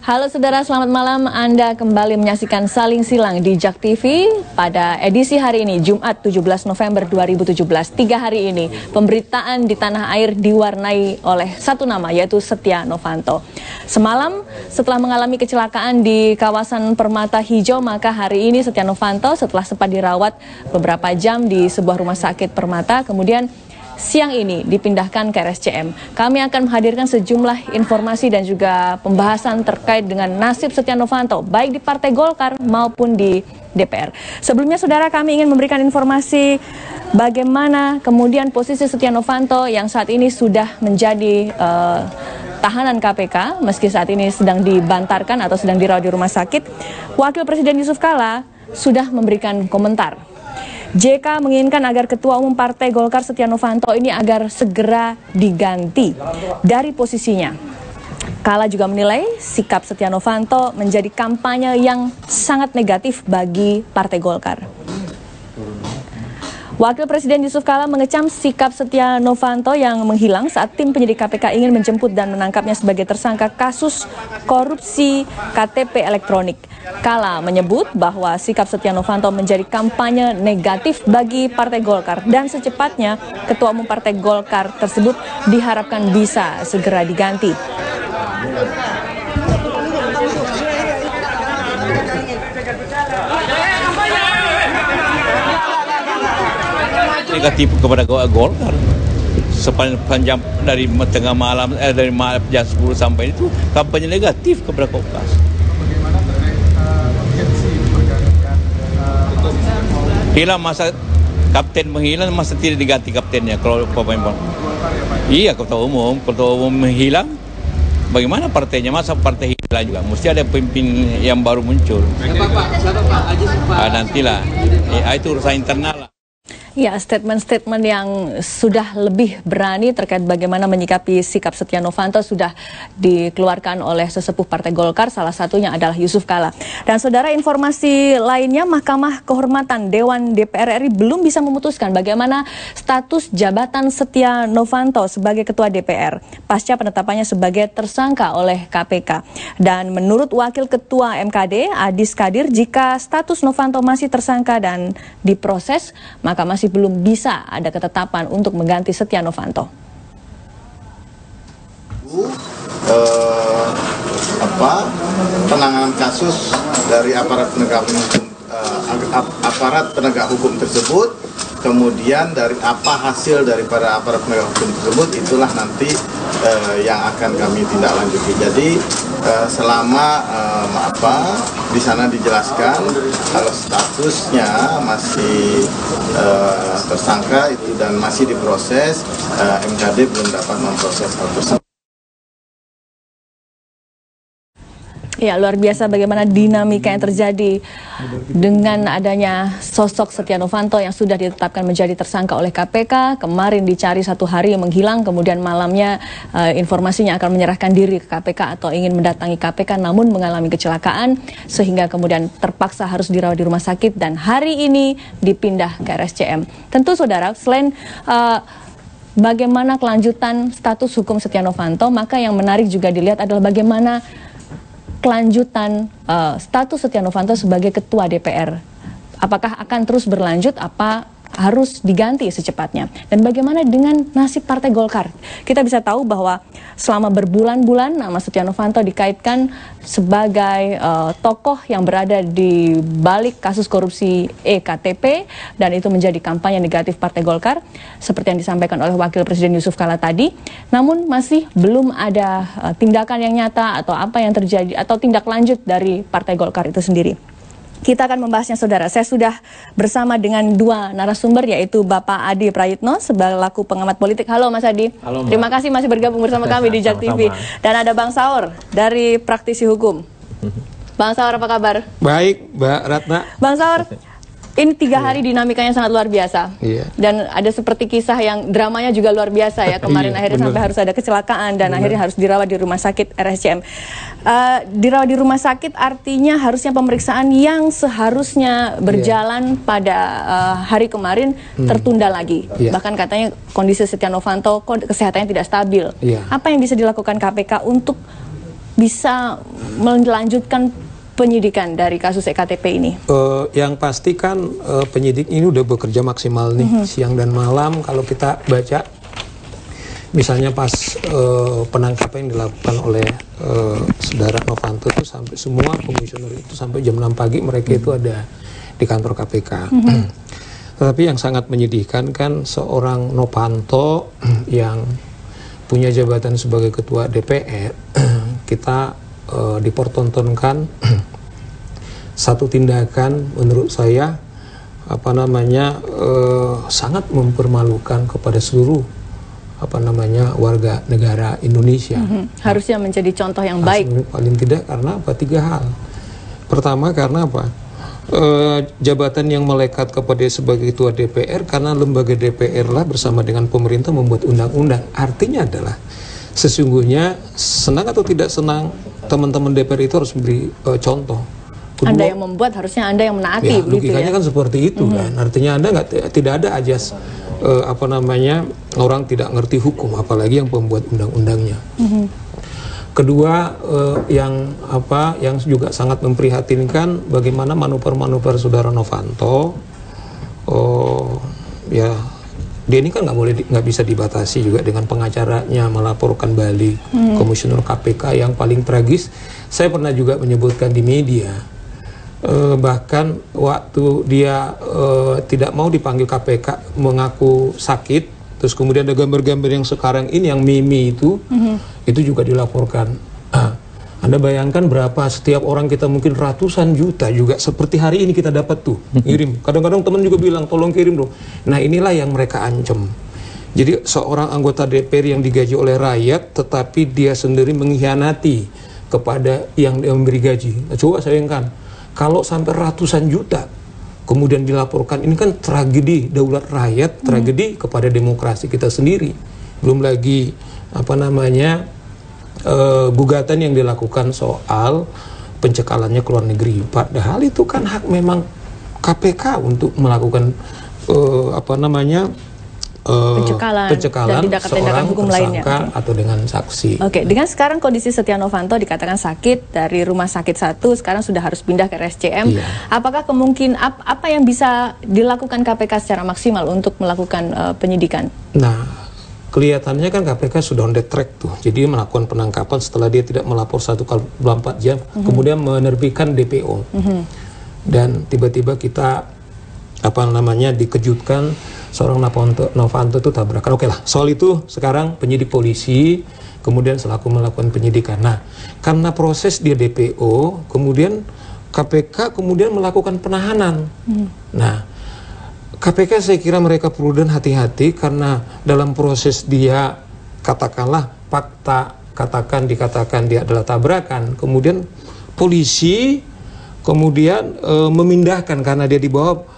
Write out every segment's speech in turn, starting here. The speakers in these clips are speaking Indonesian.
Halo saudara, selamat malam. Anda kembali menyaksikan Saling Silang di JAK TV pada edisi hari ini, Jumat 17 November 2017. 3 hari ini, pemberitaan di tanah air diwarnai oleh satu nama, yaitu Setia Novanto. Semalam, setelah mengalami kecelakaan di kawasan Permata Hijau, maka hari ini Setia Novanto setelah sempat dirawat beberapa jam di sebuah rumah sakit Permata, kemudian siang ini dipindahkan ke RSCM. Kami akan menghadirkan sejumlah informasi dan juga pembahasan terkait dengan nasib Setia Novanto, baik di Partai Golkar maupun di DPR. Sebelumnya, saudara, kami ingin memberikan informasi bagaimana kemudian posisi Setia Novanto yang saat ini sudah menjadi tahanan KPK, meski saat ini sedang dibantarkan atau sedang dirawat di rumah sakit. Wakil Presiden Yusuf Kala sudah memberikan komentar. JK menginginkan agar Ketua Umum Partai Golkar Setia Novanto ini agar segera diganti dari posisinya. Kala juga menilai sikap Setia Novanto menjadi kampanye yang sangat negatif bagi Partai Golkar. Wakil Presiden Yusuf Kala mengecam sikap Setia Novanto yang menghilang saat tim penyidik KPK ingin menjemput dan menangkapnya sebagai tersangka kasus korupsi KTP elektronik. Kala menyebut bahwa sikap Setia Novanto menjadi kampanye negatif bagi Partai Golkar dan secepatnya Ketua Umum Partai Golkar tersebut diharapkan bisa segera diganti. Negatif kepada Golkar sepanjang dari tengah malam dari jam 10 sampai itu kampanye negatif kepada Golkar. Bagaimana terkait urgensi pergantian hilang masa kapten menghilang, masa tidak diganti kaptennya kalau pemain bola. Iya, ketua umum menghilang, bagaimana partainya, masa partai hilang juga, mesti ada pemimpin yang baru muncul. Siapa Pak? Ajis Pak? Nantilah, itu urusan internal lah. Ya, statement-statement yang sudah lebih berani terkait bagaimana menyikapi sikap Setia Novanto sudah dikeluarkan oleh sesepuh Partai Golkar, salah satunya adalah Yusuf Kala. Dan saudara, informasi lainnya, Mahkamah Kehormatan Dewan DPR RI belum bisa memutuskan bagaimana status jabatan Setia Novanto sebagai Ketua DPR pasca penetapannya sebagai tersangka oleh KPK. Dan menurut Wakil Ketua MKD, Adis Kadir, jika status Novanto masih tersangka dan diproses, maka masih belum bisa ada ketetapan untuk mengganti Setia Novanto. Penanganan kasus dari aparat penegak hukum tersebut, kemudian dari apa hasil daripada aparat penegak hukum tersebut, itulah nanti yang akan kami tindak lanjuti. Jadi selama di sana dijelaskan kalau statusnya masih tersangka itu dan masih diproses, MKD belum dapat memproses hal tersebut. Ya, luar biasa bagaimana dinamika yang terjadi dengan adanya sosok Setia Novanto yang sudah ditetapkan menjadi tersangka oleh KPK. Kemarin dicari 1 hari menghilang, kemudian malamnya informasinya akan menyerahkan diri ke KPK atau ingin mendatangi KPK namun mengalami kecelakaan sehingga kemudian terpaksa harus dirawat di rumah sakit dan hari ini dipindah ke RSCM. Tentu saudara, selain bagaimana kelanjutan status hukum Setia Novanto, maka yang menarik juga dilihat adalah bagaimana kelanjutan status Setia Novanto sebagai Ketua DPR. Apakah akan terus berlanjut, apa harus diganti secepatnya? Dan bagaimana dengan nasib Partai Golkar? Kita bisa tahu bahwa selama berbulan-bulan nama Setia Novanto dikaitkan sebagai tokoh yang berada di balik kasus korupsi EKTP dan itu menjadi kampanye negatif Partai Golkar seperti yang disampaikan oleh Wakil Presiden Yusuf Kala tadi. Namun masih belum ada tindakan yang nyata atau apa yang terjadi atau tindak lanjut dari Partai Golkar itu sendiri. Kita akan membahasnya, saudara. Saya sudah bersama dengan 2 narasumber, yaitu Bapak Adi Prayitno selaku pengamat politik. Halo Mas Adi. Halo, terima kasih masih bergabung bersama kami di JAK TV. Dan ada Bang Saur dari praktisi hukum. Bang Saur, apa kabar? Baik, Mbak Ratna. Bang Saur, ini 3 hari dinamikanya sangat luar biasa. Iya. Dan ada seperti kisah yang dramanya juga luar biasa ya. Kemarin akhirnya sampai harus ada kecelakaan dan akhirnya harus dirawat di rumah sakit RSCM. Dirawat di rumah sakit artinya harusnya pemeriksaan yang seharusnya berjalan pada hari kemarin tertunda lagi. Bahkan katanya kondisi Setia Novanto kesehatannya tidak stabil. Apa yang bisa dilakukan KPK untuk bisa melanjutkan penyidikan dari kasus EKTP ini? Yang pasti kan penyidik ini udah bekerja maksimal nih, siang dan malam. Kalau kita baca, misalnya pas penangkapan yang dilakukan oleh saudara Novanto itu sampai semua komisioner itu sampai jam 6 pagi mereka itu ada di kantor KPK. Tetapi yang sangat menyedihkan kan seorang Novanto yang punya jabatan sebagai ketua DPR, kita dipertontonkan satu tindakan menurut saya sangat mempermalukan kepada seluruh warga negara Indonesia. Harusnya menjadi contoh yang baik. Paling tidak karena apa? 3 hal. Pertama karena apa? Jabatan yang melekat kepada sebagai ketua DPR karena lembaga DPR lah bersama dengan pemerintah membuat undang-undang. Artinya adalah sesungguhnya senang atau tidak senang teman-teman DPR itu harus memberi contoh. Kedua, Anda yang membuat harusnya Anda yang menaati, ya, begitu logikanya ya? kan seperti itu kan. Artinya Anda tidak ada ajas orang tidak ngerti hukum, apalagi yang pembuat undang-undangnya. Kedua, yang juga sangat memprihatinkan bagaimana manuver-manuver saudara Novanto. Dia ini kan nggak bisa dibatasi juga dengan pengacaranya melaporkan balik komisioner KPK. Yang paling tragis, saya pernah juga menyebutkan di media, bahkan waktu dia tidak mau dipanggil KPK mengaku sakit, terus kemudian ada gambar-gambar yang sekarang ini yang Mimi itu juga dilaporkan. Anda bayangkan berapa setiap orang kita mungkin ratusan juta juga seperti hari ini kita dapat tuh ngirim. Kadang-kadang teman juga bilang tolong kirim dong. Nah inilah yang mereka ancam. Jadi seorang anggota DPR yang digaji oleh rakyat tetapi dia sendiri mengkhianati kepada yang dia memberi gaji. Nah, coba sayangkan kalau sampai ratusan juta kemudian dilaporkan, ini kan tragedi daulat rakyat, tragedi kepada demokrasi kita sendiri. Belum lagi gugatan yang dilakukan soal pencekalannya ke luar negeri. Padahal itu kan hak memang KPK untuk melakukan pencekalan dan tindakan hukum lainnya atau dengan saksi. Oke, dengan sekarang kondisi Setia Novanto dikatakan sakit dari rumah sakit 1 sekarang sudah harus pindah ke RSCM. Apakah apa yang bisa dilakukan KPK secara maksimal untuk melakukan penyidikan? Nah, kelihatannya kan KPK sudah on the track tuh. Jadi melakukan penangkapan setelah dia tidak melapor 1x24 jam, kemudian menerbitkan DPO. Dan tiba-tiba kita dikejutkan seorang Novanto itu tabrakan. Oke lah, soal itu sekarang penyidik polisi kemudian selaku melakukan penyidikan. Nah, karena proses dia DPO, kemudian KPK kemudian melakukan penahanan. Nah, KPK saya kira mereka perlu dan hati-hati karena dalam proses dia katakanlah dikatakan dia adalah tabrakan, kemudian polisi kemudian memindahkan karena dia di bawah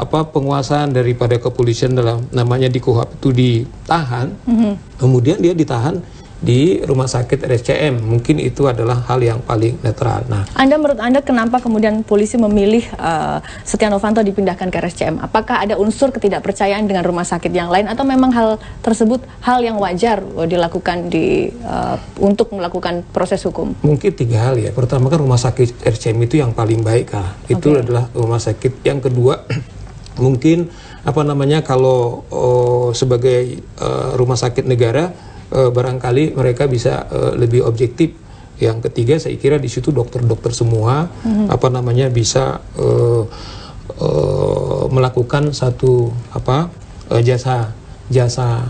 penguasaan daripada kepolisian dalam namanya di KUHP itu ditahan, kemudian dia ditahan di rumah sakit RSCM. Mungkin itu adalah hal yang paling netral. Nah, menurut Anda kenapa kemudian polisi memilih Setia Novanto dipindahkan ke RSCM? Apakah ada unsur ketidakpercayaan dengan rumah sakit yang lain atau memang hal tersebut hal yang wajar dilakukan untuk melakukan proses hukum? Mungkin 3 hal ya. Pertama kan rumah sakit RSCM itu yang paling baik kan. Itu adalah rumah sakit. Yang kedua mungkin kalau sebagai rumah sakit negara barangkali mereka bisa lebih objektif. Yang ketiga saya kira di situ dokter-dokter semua bisa melakukan satu jasa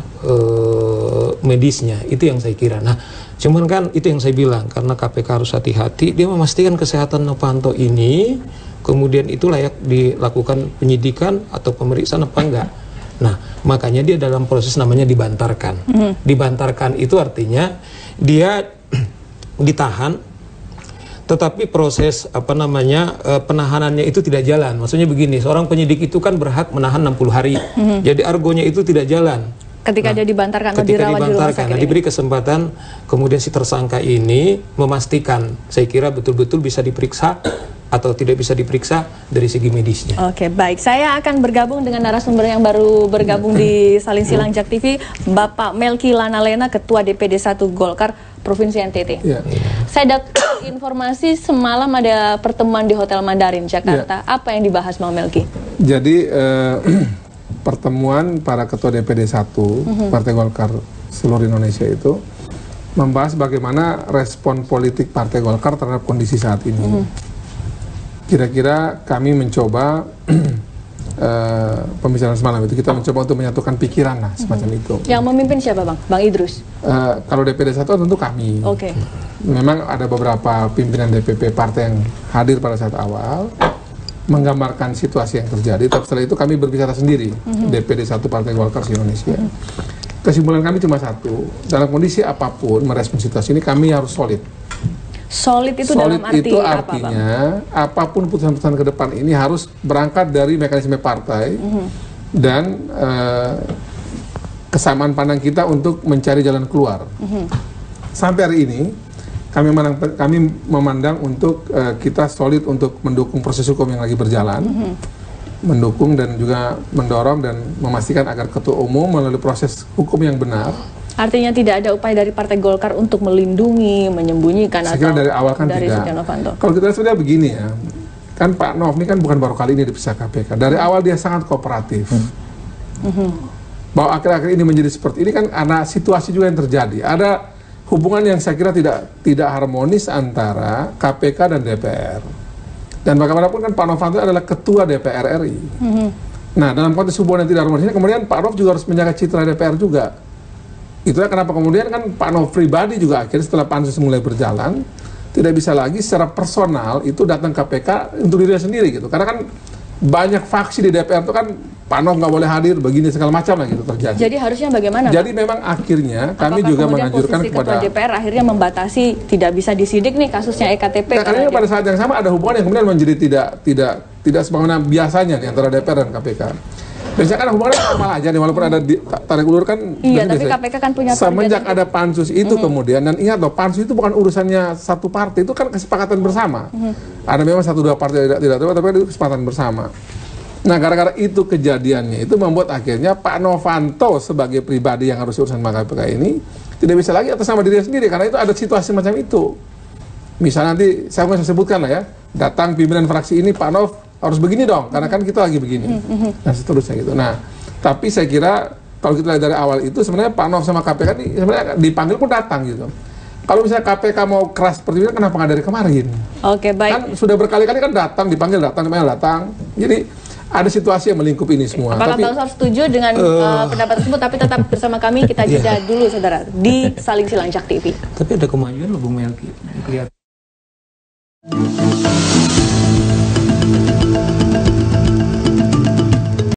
medisnya. Itu yang saya kira. Nah, cuman kan itu yang saya bilang karena KPK harus hati-hati, dia memastikan kesehatan Novanto ini kemudian itu layak dilakukan penyidikan atau pemeriksaan apa enggak. Nah, makanya dia dalam proses namanya dibantarkan. Dibantarkan itu artinya dia ditahan, tetapi proses penahanannya itu tidak jalan. Maksudnya begini, seorang penyidik itu kan berhak menahan 60 hari. Jadi argonya itu tidak jalan. Ketika dia dibantarkan atau dirawat di rumah sakit, diberi kesempatan kemudian si tersangka ini memastikan, saya kira betul-betul bisa diperiksa atau tidak bisa diperiksa dari segi medisnya. Oke, baik. Saya akan bergabung dengan narasumber yang baru bergabung di Saling Silang Jak TV, Bapak Melki Lanalena, Ketua DPD 1 Golkar Provinsi NTT. Ya. Saya dapat informasi semalam ada pertemuan di Hotel Mandarin, Jakarta. Apa yang dibahas, Bang Melki? Jadi pertemuan para ketua DPD 1 Partai Golkar seluruh Indonesia itu membahas bagaimana respon politik Partai Golkar terhadap kondisi saat ini. Kira-kira kami mencoba pembicaraan semalam itu, kita mencoba untuk menyatukan pikiran lah semacam itu. Yang memimpin siapa, Bang? Bang Idrus? Kalau DPD 1 tentu kami. Oke. Memang ada beberapa pimpinan DPP partai yang hadir pada saat awal menggambarkan situasi yang terjadi, tapi setelah itu kami berbicara sendiri, DPD 1 Partai Golkar se-Indonesia. Kesimpulan kami cuma satu, dalam kondisi apapun merespon situasi ini kami harus solid. Solid itu Solid dalam arti itu apa, Bang? artinya apapun putusan-putusan ke depan ini harus berangkat dari mekanisme partai dan kesamaan pandang kita untuk mencari jalan keluar. Sampai hari ini kami memandang untuk kita solid untuk mendukung proses hukum yang lagi berjalan, mendukung dan juga mendorong dan memastikan agar ketua umum melalui proses hukum yang benar. Artinya tidak ada upaya dari Partai Golkar untuk melindungi, menyembunyikan Saya kira atau dari awal kan dari tidak. Setia Novanto. Kalau kita lihat sebenarnya begini ya, kan Pak Nov ini kan bukan baru kali ini diperiksa KPK. Dari awal dia sangat kooperatif. Bahwa akhir-akhir ini menjadi seperti ini kan karena situasi juga yang terjadi. Ada hubungan yang saya kira tidak harmonis antara KPK dan DPR. Dan bagaimanapun kan Pak Novanto adalah ketua DPR RI. Nah, dalam konteks hubungan yang tidak harmonis ini, kemudian Pak Nov juga harus menjaga citra DPR juga. Itulah kenapa kemudian kan Pak Nov pribadi juga akhirnya setelah pansus mulai berjalan tidak bisa lagi secara personal itu datang KPK untuk dirinya sendiri gitu. Karena kan banyak faksi di DPR itu kan Pak Nov nggak boleh hadir, begini segala macam lah gitu terjadi. Jadi harusnya bagaimana? Jadi memang akhirnya kami Apakah juga kemudian menganjurkan posisi kepada Ketua DPR akhirnya membatasi tidak bisa disidik nih kasusnya EKTP. Nah, karena pada saat yang sama ada hubungan yang kemudian menjadi tidak sebagaimana biasanya di antara DPR dan KPK. Biasanya kan hubungannya normal aja nih, walaupun ada tarik ulur kan. Iya, tapi KPK kan punya target. Semenjak ada pansus itu kemudian, dan ingat loh, pansus itu bukan urusannya satu partai, itu kan kesepakatan bersama. Ada memang 1-2 partai tidak tahu, tapi itu kesepakatan bersama. Nah, gara-gara itu kejadiannya itu membuat akhirnya Pak Novanto sebagai pribadi yang harus urusan sama KPK ini tidak bisa lagi atas nama dirinya sendiri, karena itu ada situasi macam itu. Misalnya nanti saya mau sebutkan lah ya, datang pimpinan fraksi ini Pak Nov harus begini dong, karena kan kita lagi begini. Nah, seterusnya gitu. Nah, tapi saya kira kalau kita lihat dari awal itu sebenarnya Pak Nov sama KPK ini sebenarnya dipanggil pun datang gitu. Kalau misalnya KPK mau keras seperti itu, kenapa nggak dari kemarin? Oke, baik. Kan sudah berkali-kali kan datang, dipanggil datang. Jadi ada situasi yang melingkup ini semua. Apakah Bang Saf setuju dengan pendapat tersebut? Tapi tetap bersama kami, kita jeda dulu saudara di Saling Silang Jak TV. Tapi ada kemajuan loh Bung Melki, kelihatan.